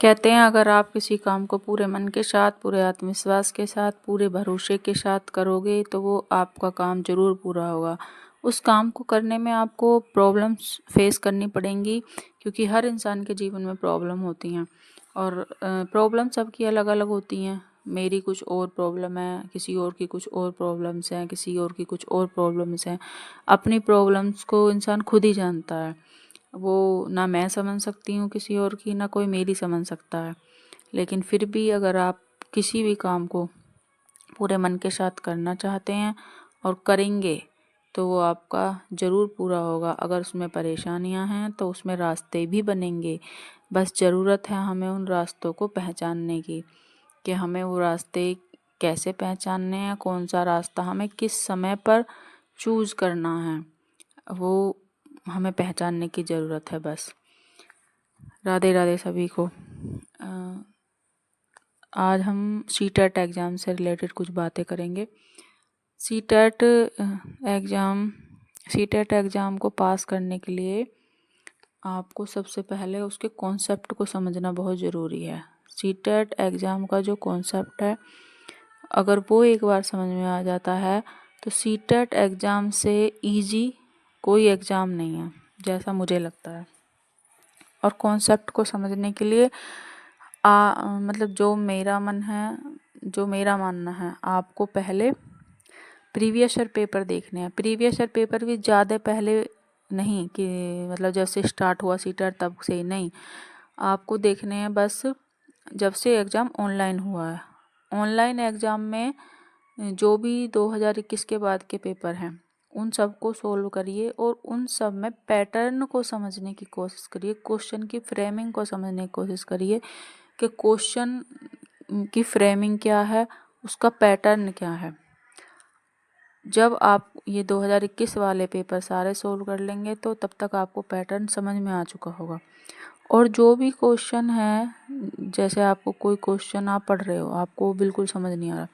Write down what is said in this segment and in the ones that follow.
कहते हैं अगर आप किसी काम को पूरे मन के साथ, पूरे आत्मविश्वास के साथ, पूरे भरोसे के साथ करोगे तो वो आपका काम ज़रूर पूरा होगा। उस काम को करने में आपको प्रॉब्लम्स फेस करनी पड़ेंगी, क्योंकि हर इंसान के जीवन में प्रॉब्लम होती हैं और प्रॉब्लम सबकी अलग-अलग होती हैं। मेरी कुछ और प्रॉब्लम है, किसी और की कुछ और प्रॉब्लम्स हैं, किसी और की कुछ और प्रॉब्लम्स हैं। अपनी प्रॉब्लम्स को इंसान खुद ही जानता है। वो ना मैं समझ सकती हूँ किसी और की, ना कोई मेरी समझ सकता है। लेकिन फिर भी अगर आप किसी भी काम को पूरे मन के साथ करना चाहते हैं और करेंगे तो वो आपका ज़रूर पूरा होगा। अगर उसमें परेशानियां हैं तो उसमें रास्ते भी बनेंगे। बस ज़रूरत है हमें उन रास्तों को पहचानने की, कि हमें वो रास्ते कैसे पहचानने हैं, कौन सा रास्ता हमें किस समय पर चूज़ करना है, वो हमें पहचानने की ज़रूरत है बस। राधे राधे सभी को। आज हम सीटेट एग्ज़ाम से रिलेटेड कुछ बातें करेंगे। सीटेट एग्ज़ाम को पास करने के लिए आपको सबसे पहले उसके कॉन्सेप्ट को समझना बहुत ज़रूरी है। सीटेट एग्ज़ाम का जो कॉन्सेप्ट है, अगर वो एक बार समझ में आ जाता है तो सीटेट एग्ज़ाम से इजी कोई एग्ज़ाम नहीं है, जैसा मुझे लगता है। और कॉन्सेप्ट को समझने के लिए मतलब जो मेरा मानना है, आपको पहले प्रीवियस ईयर पेपर देखने हैं। प्रीवियस ईयर पेपर भी ज़्यादा पहले नहीं कि मतलब जब से स्टार्ट हुआ सीटेट तब से नहीं, आपको देखने हैं बस जब से एग्ज़ाम ऑनलाइन हुआ है। ऑनलाइन एग्ज़ाम में जो भी 2021 के बाद के पेपर हैं उन सब को सोल्व करिए और उन सब में पैटर्न को समझने की कोशिश करिए, क्वेश्चन की फ्रेमिंग को समझने की कोशिश करिए कि क्वेश्चन की फ्रेमिंग क्या है, उसका पैटर्न क्या है। जब आप ये 2021 वाले पेपर सारे सोल्व कर लेंगे तो तब तक आपको पैटर्न समझ में आ चुका होगा। और जो भी क्वेश्चन है, जैसे आपको कोई क्वेश्चन आप पढ़ रहे हो, आपको बिल्कुल समझ नहीं आ रहा,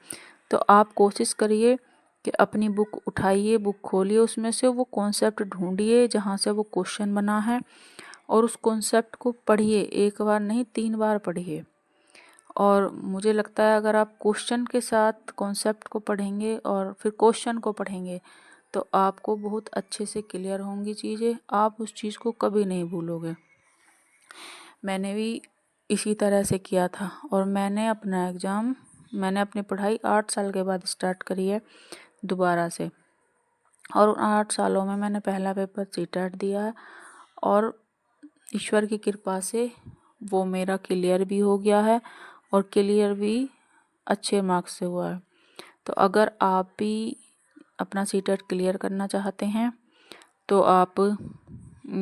तो आप कोशिश करिए कि अपनी बुक उठाइए, बुक खोलिए, उसमें से वो कॉन्सेप्ट ढूंढिए जहाँ से वो क्वेश्चन बना है और उस कॉन्सेप्ट को पढ़िए। एक बार नहीं 3 बार पढ़िए। और मुझे लगता है अगर आप क्वेश्चन के साथ कॉन्सेप्ट को पढ़ेंगे और फिर क्वेश्चन को पढ़ेंगे तो आपको बहुत अच्छे से क्लियर होंगी चीज़ें, आप उस चीज़ को कभी नहीं भूलोगे। मैंने भी इसी तरह से किया था और मैंने अपनी पढ़ाई 8 साल के बाद स्टार्ट करी है दोबारा से। और उन 8 सालों में मैंने पहला पेपर सीटेट दिया है और ईश्वर की कृपा से वो मेरा क्लियर भी हो गया है और क्लियर भी अच्छे मार्क्स से हुआ है। तो अगर आप भी अपना सीटेट क्लियर करना चाहते हैं तो आप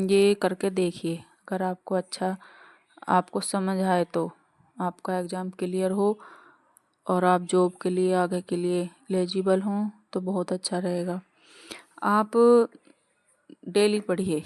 ये करके देखिए। अगर आपको समझ आए तो आपका एग्ज़ाम क्लियर हो और आप जॉब के लिए आगे के लिए एलिजिबल हों तो बहुत अच्छा रहेगा। आप डेली पढ़िए।